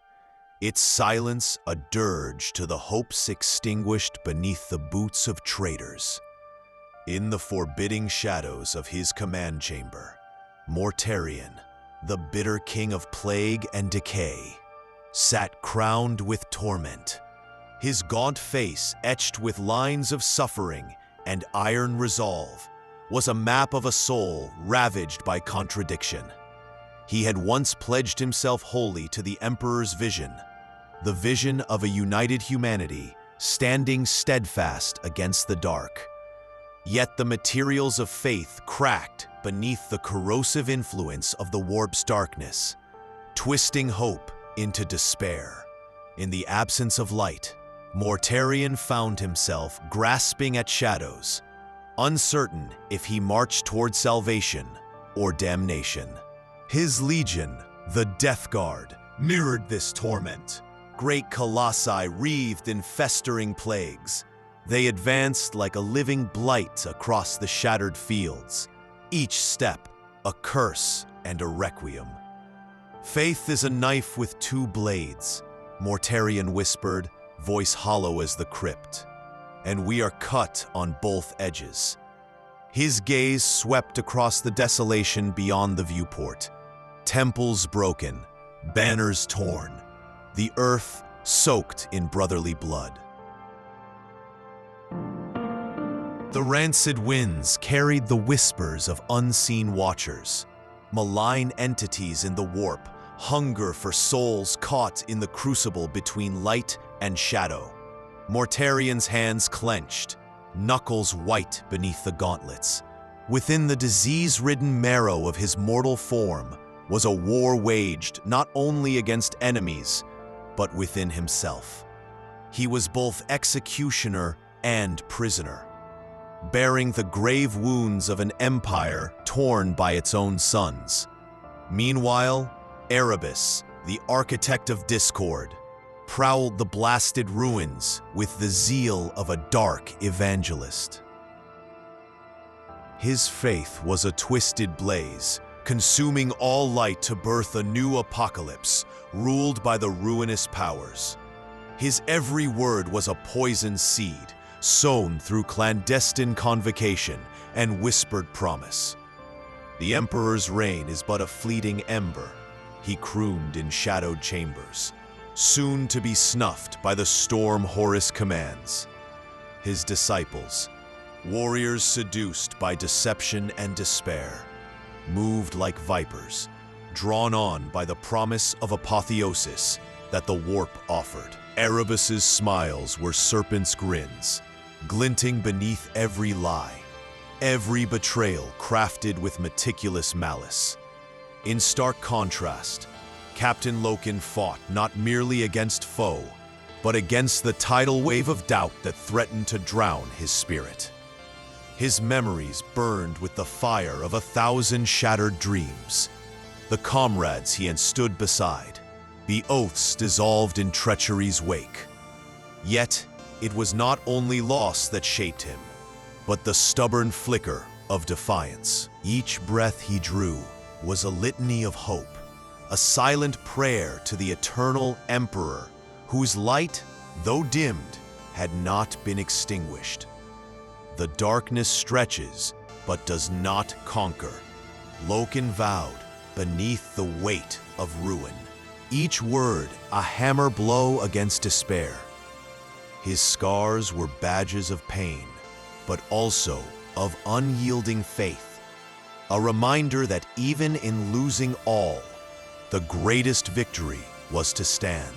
its silence a dirge to the hopes extinguished beneath the boots of traitors. In the forbidding shadows of his command chamber, Mortarion, the bitter king of plague and decay, sat crowned with torment, his gaunt face etched with lines of suffering and iron resolve was a map of a soul ravaged by contradiction. He had once pledged himself wholly to the Emperor's vision, the vision of a united humanity standing steadfast against the dark. Yet the materials of faith cracked beneath the corrosive influence of the warp's darkness, twisting hope into despair. In the absence of light, Mortarion found himself grasping at shadows, uncertain if he marched toward salvation or damnation. His legion, the Death Guard, mirrored this torment. Great colossi wreathed in festering plagues. They advanced like a living blight across the shattered fields, each step a curse and a requiem. "Faith is a knife with two blades," Mortarion whispered, voice hollow as the crypt, "and we are cut on both edges." His gaze swept across the desolation beyond the viewport. Temples broken, banners torn, the earth soaked in brotherly blood. The rancid winds carried the whispers of unseen watchers, malign entities in the warp, hunger for souls caught in the crucible between light and shadow. Mortarion's hands clenched, knuckles white beneath the gauntlets. Within the disease-ridden marrow of his mortal form was a war waged not only against enemies, but within himself. He was both executioner and prisoner, bearing the grave wounds of an empire torn by its own sons. Meanwhile, Erebus, the architect of discord, prowled the blasted ruins with the zeal of a dark evangelist. His faith was a twisted blaze, consuming all light to birth a new apocalypse, ruled by the ruinous powers. His every word was a poisoned seed, sown through clandestine convocation and whispered promise. The Emperor's reign is but a fleeting ember, he crooned in shadowed chambers, soon to be snuffed by the storm Horus commands. His disciples, warriors seduced by deception and despair, moved like vipers, drawn on by the promise of apotheosis that the warp offered. Erebus's smiles were serpent's grins, glinting beneath every lie, every betrayal crafted with meticulous malice. In stark contrast, Captain Loken fought not merely against foe, but against the tidal wave of doubt that threatened to drown his spirit. His memories burned with the fire of 1,000 shattered dreams, the comrades he had stood beside, the oaths dissolved in treachery's wake. Yet, it was not only loss that shaped him, but the stubborn flicker of defiance. Each breath he drew was a litany of hope, a silent prayer to the eternal Emperor, whose light, though dimmed, had not been extinguished. The darkness stretches, but does not conquer. Loken vowed beneath the weight of ruin, each word a hammer blow against despair. His scars were badges of pain, but also of unyielding faith, a reminder that even in losing all, the greatest victory was to stand.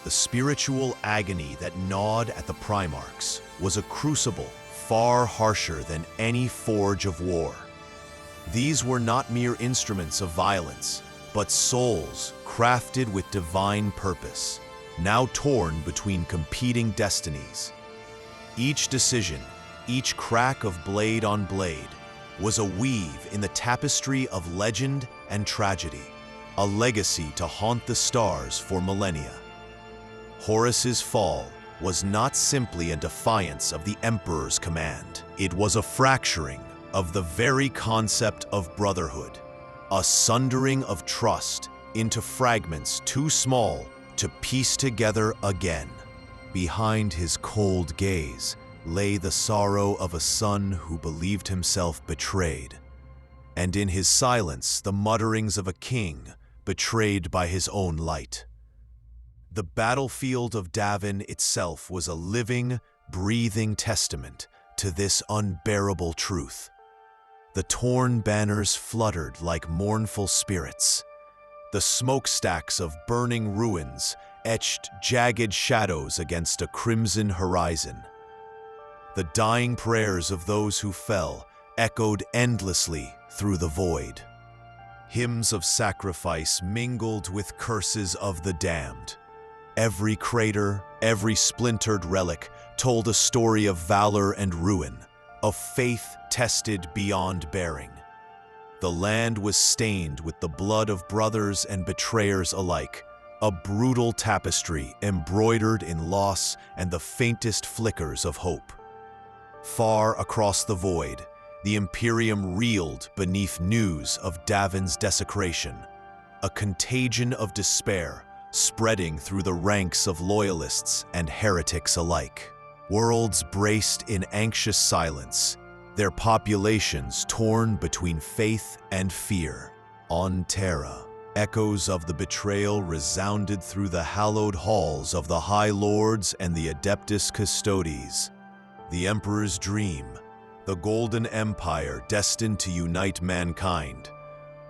The spiritual agony that gnawed at the Primarchs was a crucible far harsher than any forge of war. These were not mere instruments of violence, but souls crafted with divine purpose, now torn between competing destinies. Each decision, each crack of blade on blade, was a weave in the tapestry of legend and tragedy, a legacy to haunt the stars for millennia. Horus's fall was not simply a defiance of the Emperor's command. It was a fracturing of the very concept of brotherhood, a sundering of trust into fragments too small to piece together again. Behind his cold gaze lay the sorrow of a son who believed himself betrayed, and in his silence the mutterings of a king betrayed by his own light. The battlefield of Davin itself was a living, breathing testament to this unbearable truth. The torn banners fluttered like mournful spirits. The smokestacks of burning ruins etched jagged shadows against a crimson horizon. The dying prayers of those who fell echoed endlessly through the void. Hymns of sacrifice mingled with curses of the damned. Every crater, every splintered relic told a story of valor and ruin, of faith tested beyond bearing. The land was stained with the blood of brothers and betrayers alike, a brutal tapestry embroidered in loss and the faintest flickers of hope. Far across the void, the Imperium reeled beneath news of Davin's desecration, a contagion of despair spreading through the ranks of loyalists and heretics alike. Worlds braced in anxious silence, their populations torn between faith and fear. On Terra, echoes of the betrayal resounded through the hallowed halls of the High Lords and the Adeptus Custodes. The Emperor's dream, the Golden Empire destined to unite mankind,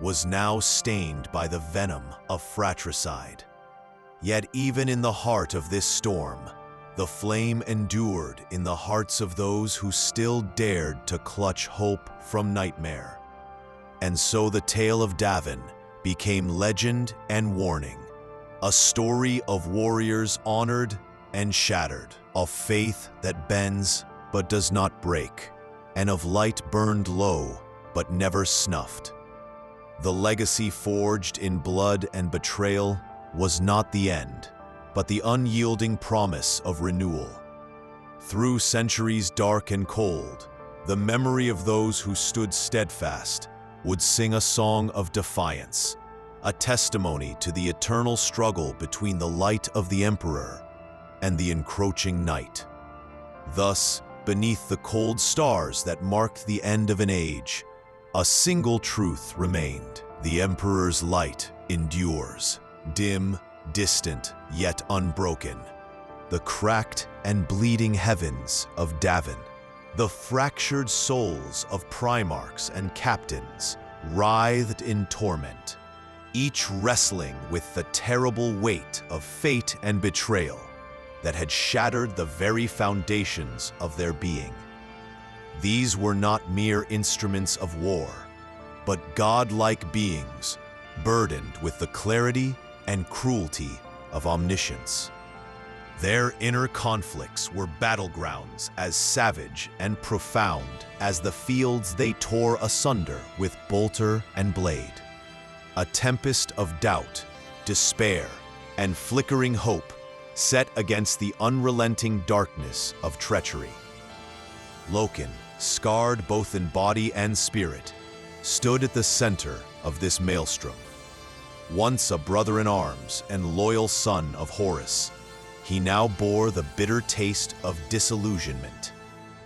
was now stained by the venom of fratricide. Yet even in the heart of this storm, The flame endured in the hearts of those who still dared to clutch hope from nightmare. And so the tale of Davin became legend and warning, a story of warriors honored and shattered, of faith that bends but does not break, and of light burned low but never snuffed. The legacy forged in blood and betrayal was not the end, but the unyielding promise of renewal. Through centuries dark and cold, the memory of those who stood steadfast would sing a song of defiance, a testimony to the eternal struggle between the light of the Emperor and the encroaching night. Thus, beneath the cold stars that marked the end of an age, a single truth remained: the Emperor's light endures, dim, distant, yet unbroken. The cracked and bleeding heavens of Davin, the fractured souls of Primarchs and Captains, writhed in torment, each wrestling with the terrible weight of fate and betrayal that had shattered the very foundations of their being. These were not mere instruments of war, but godlike beings burdened with the clarity and cruelty of omniscience. Their inner conflicts were battlegrounds as savage and profound as the fields they tore asunder with bolter and blade. A tempest of doubt, despair, and flickering hope set against the unrelenting darkness of treachery. Loken, scarred both in body and spirit, stood at the center of this maelstrom. Once a brother-in-arms and loyal son of Horus, he now bore the bitter taste of disillusionment,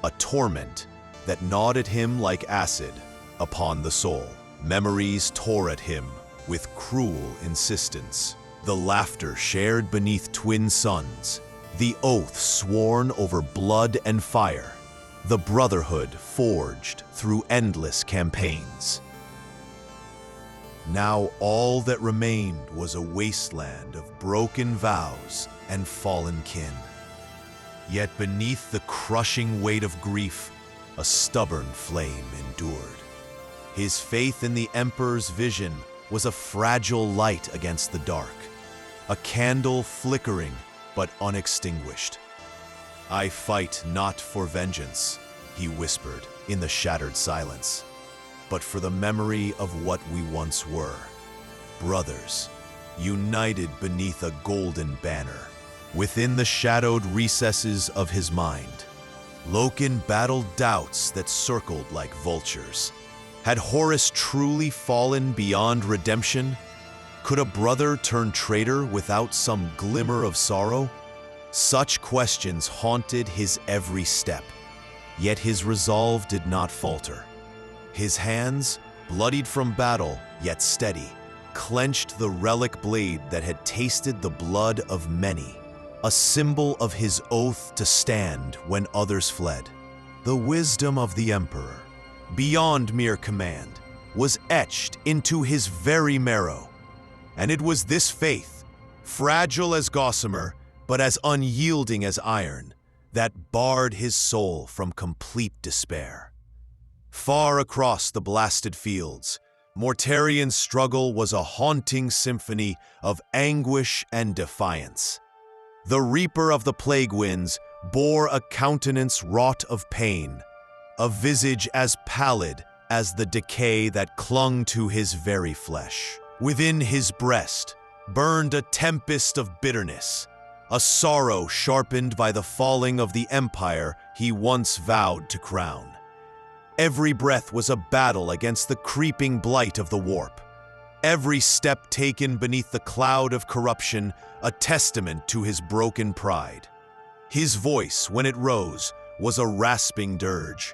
a torment that gnawed at him like acid upon the soul. Memories tore at him with cruel insistence. The laughter shared beneath twin suns, the oath sworn over blood and fire, the brotherhood forged through endless campaigns. Now all that remained was a wasteland of broken vows and fallen kin. Yet beneath the crushing weight of grief, a stubborn flame endured. His faith in the Emperor's vision was a fragile light against the dark, a candle flickering but unextinguished. "I fight not for vengeance," he whispered in the shattered silence, "but for the memory of what we once were. Brothers, united beneath a golden banner." Within the shadowed recesses of his mind, Loken battled doubts that circled like vultures. Had Horus truly fallen beyond redemption? Could a brother turn traitor without some glimmer of sorrow? Such questions haunted his every step, yet his resolve did not falter. His hands, bloodied from battle, yet steady, clenched the relic blade that had tasted the blood of many, a symbol of his oath to stand when others fled. The wisdom of the Emperor, beyond mere command, was etched into his very marrow. And it was this faith, fragile as gossamer, but as unyielding as iron, that barred his soul from complete despair. Far across the blasted fields, Mortarian's struggle was a haunting symphony of anguish and defiance. The Reaper of the Plague Winds bore a countenance wrought of pain, a visage as pallid as the decay that clung to his very flesh. Within his breast burned a tempest of bitterness, a sorrow sharpened by the falling of the empire he once vowed to crown. Every breath was a battle against the creeping blight of the warp. Every step taken beneath the cloud of corruption, a testament to his broken pride. His voice, when it rose, was a rasping dirge.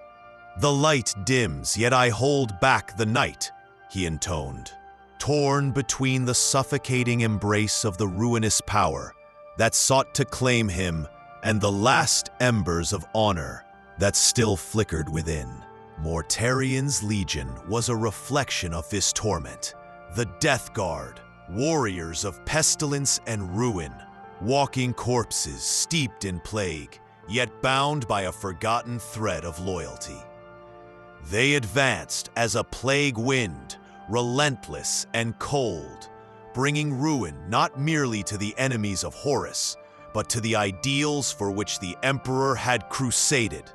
"The light dims, yet I hold back the night," he intoned, torn between the suffocating embrace of the ruinous power that sought to claim him and the last embers of honor that still flickered within. Mortarian's legion was a reflection of this torment. The Death Guard, warriors of pestilence and ruin, walking corpses steeped in plague, yet bound by a forgotten thread of loyalty. They advanced as a plague wind, relentless and cold, bringing ruin not merely to the enemies of Horus, but to the ideals for which the Emperor had crusaded.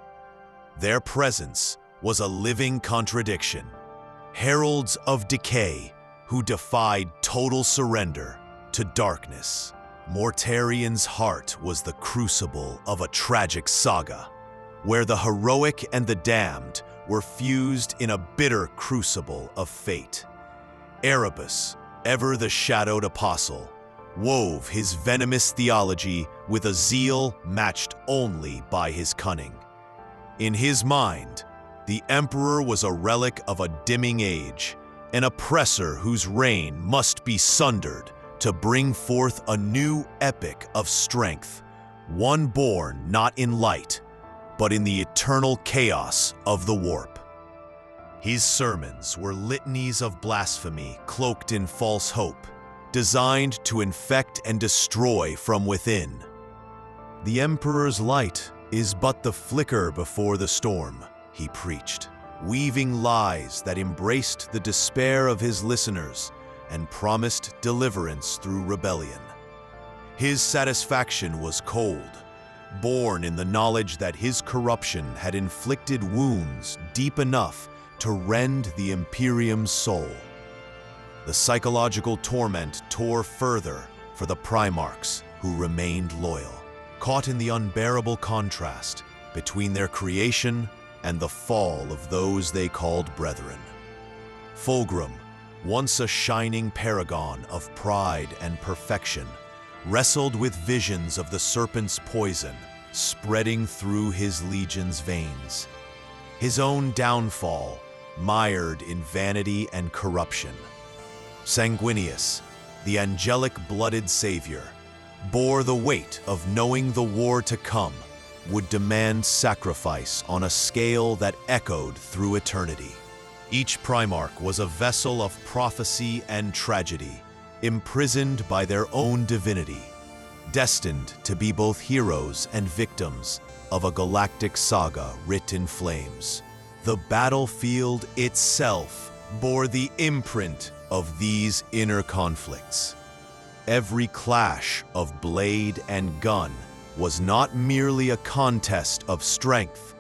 Their presence was a living contradiction. Heralds of decay who defied total surrender to darkness. Mortarian's heart was the crucible of a tragic saga, where the heroic and the damned were fused in a bitter crucible of fate. Erebus, ever the shadowed apostle, wove his venomous theology with a zeal matched only by his cunning. In his mind, the Emperor was a relic of a dimming age, an oppressor whose reign must be sundered to bring forth a new epic of strength, one born not in light, but in the eternal chaos of the warp. His sermons were litanies of blasphemy cloaked in false hope, designed to infect and destroy from within. The Emperor's light is but the flicker before the storm, he preached, weaving lies that embraced the despair of his listeners and promised deliverance through rebellion. His satisfaction was cold, born in the knowledge that his corruption had inflicted wounds deep enough to rend the Imperium's soul. The psychological torment tore further for the Primarchs who remained loyal, caught in the unbearable contrast between their creation and the fall of those they called brethren. Fulgrim, once a shining paragon of pride and perfection, wrestled with visions of the serpent's poison spreading through his legion's veins. His own downfall, mired in vanity and corruption. Sanguinius, the angelic-blooded savior, bore the weight of knowing the war to come would demand sacrifice on a scale that echoed through eternity. Each Primarch was a vessel of prophecy and tragedy, imprisoned by their own divinity, destined to be both heroes and victims of a galactic saga writ in flames. The battlefield itself bore the imprint of these inner conflicts. Every clash of blade and gun was not merely a contest of strength,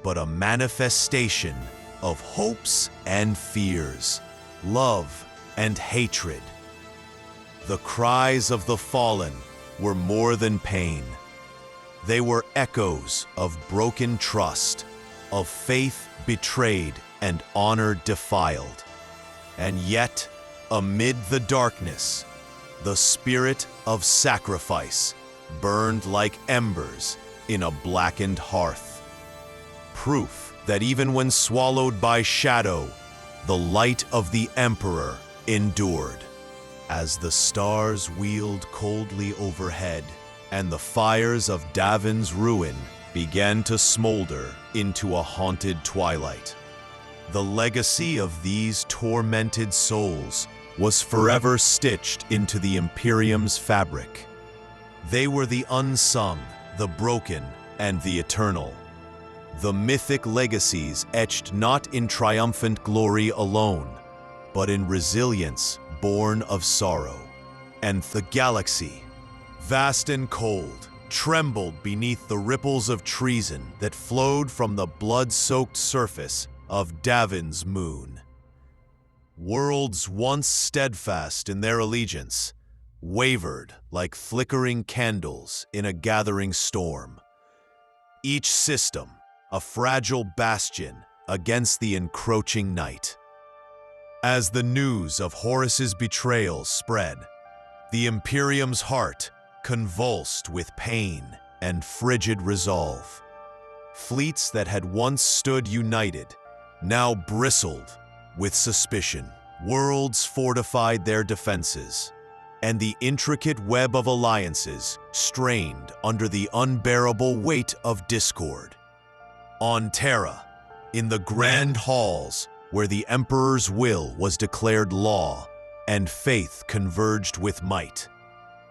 but a manifestation of hopes and fears, love and hatred. The cries of the fallen were more than pain. They were echoes of broken trust, of faith betrayed and honor defiled. And yet, amid the darkness, the spirit of sacrifice burned like embers in a blackened hearth. Proof that even when swallowed by shadow, the light of the Emperor endured. As the stars wheeled coldly overhead and the fires of Davin's ruin began to smolder into a haunted twilight, the legacy of these tormented souls was forever stitched into the Imperium's fabric. They were the unsung, the broken, and the eternal. The mythic legacies etched not in triumphant glory alone, but in resilience born of sorrow. And the galaxy, vast and cold, trembled beneath the ripples of treason that flowed from the blood-soaked surface of Davin's moon. Worlds once steadfast in their allegiance wavered like flickering candles in a gathering storm. Each system, a fragile bastion against the encroaching night. As the news of Horus's betrayal spread, the Imperium's heart convulsed with pain and frigid resolve. Fleets that had once stood united now bristled with suspicion. Worlds fortified their defenses, and the intricate web of alliances strained under the unbearable weight of discord. On Terra, in the grand halls where the Emperor's will was declared law and faith converged with might,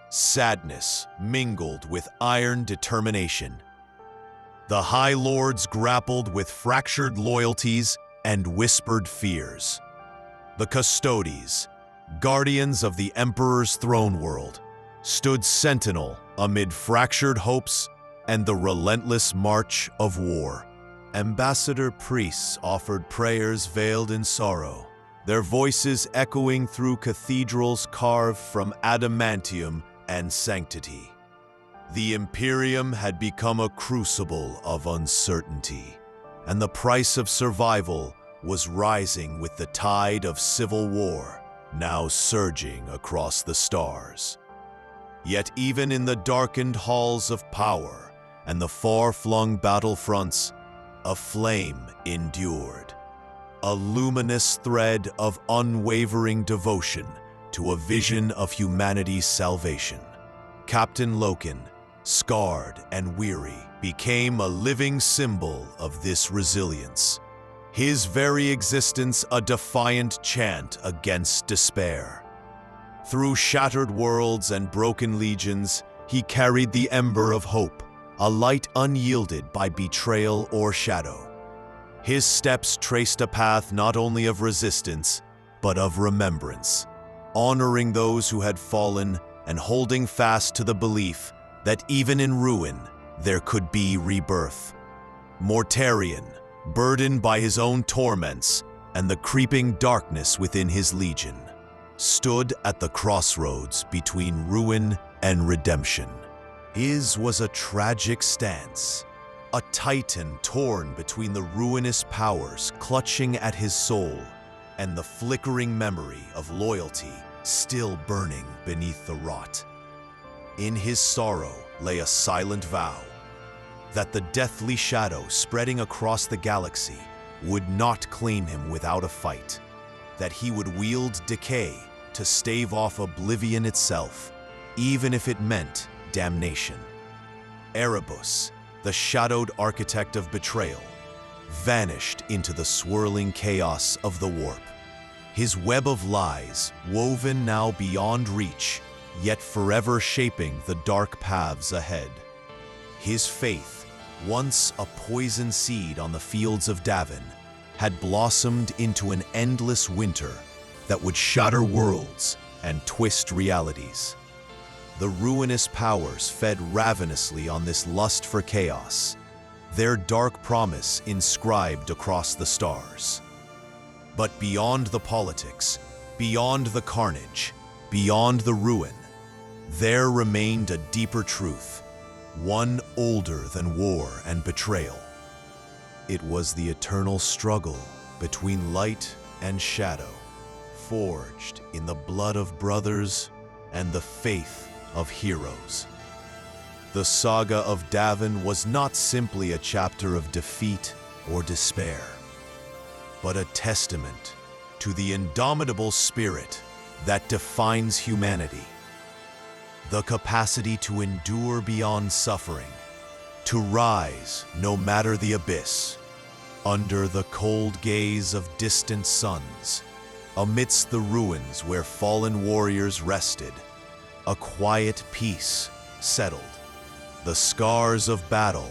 sadness mingled with iron determination. The High Lords grappled with fractured loyalties and whispered fears. The Custodes, guardians of the Emperor's throne world, stood sentinel amid fractured hopes and the relentless march of war. Ambassador priests offered prayers veiled in sorrow, their voices echoing through cathedrals carved from adamantium and sanctity. The Imperium had become a crucible of uncertainty, and the price of survival was rising with the tide of civil war, now surging across the stars. Yet even in the darkened halls of power and the far-flung battlefronts, a flame endured, a luminous thread of unwavering devotion to a vision of humanity's salvation. Captain Loken, scarred and weary, became a living symbol of this resilience, his very existence a defiant chant against despair. Through shattered worlds and broken legions, he carried the ember of hope, a light unyielded by betrayal or shadow. His steps traced a path not only of resistance, but of remembrance, honoring those who had fallen and holding fast to the belief that even in ruin, there could be rebirth. Mortarion, burdened by his own torments and the creeping darkness within his legion, stood at the crossroads between ruin and redemption. His was a tragic stance, a titan torn between the ruinous powers clutching at his soul and the flickering memory of loyalty still burning beneath the rot. In his sorrow lay a silent vow that the deathly shadow spreading across the galaxy would not claim him without a fight, that he would wield decay to stave off oblivion itself, even if it meant damnation. Erebus, the shadowed architect of betrayal, vanished into the swirling chaos of the warp, his web of lies woven now beyond reach, yet forever shaping the dark paths ahead. His faith, once a poison seed on the fields of Davin, had blossomed into an endless winter that would shatter worlds and twist realities. The ruinous powers fed ravenously on this lust for chaos, their dark promise inscribed across the stars. But beyond the politics, beyond the carnage, beyond the ruin, there remained a deeper truth, one older than war and betrayal. It was the eternal struggle between light and shadow, forged in the blood of brothers and the faith of heroes. The saga of Davin was not simply a chapter of defeat or despair, but a testament to the indomitable spirit that defines humanity. The capacity to endure beyond suffering, to rise no matter the abyss, under the cold gaze of distant suns, amidst the ruins where fallen warriors rested, a quiet peace settled. The scars of battle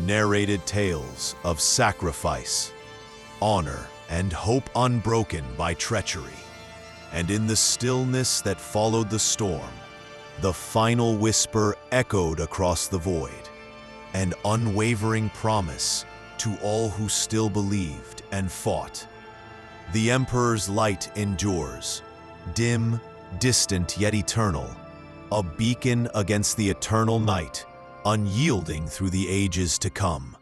narrated tales of sacrifice, honor, and hope unbroken by treachery. And in the stillness that followed the storm, the final whisper echoed across the void, an unwavering promise to all who still believed and fought. The Emperor's light endures, dim, distant yet eternal, a beacon against the eternal night, unyielding through the ages to come.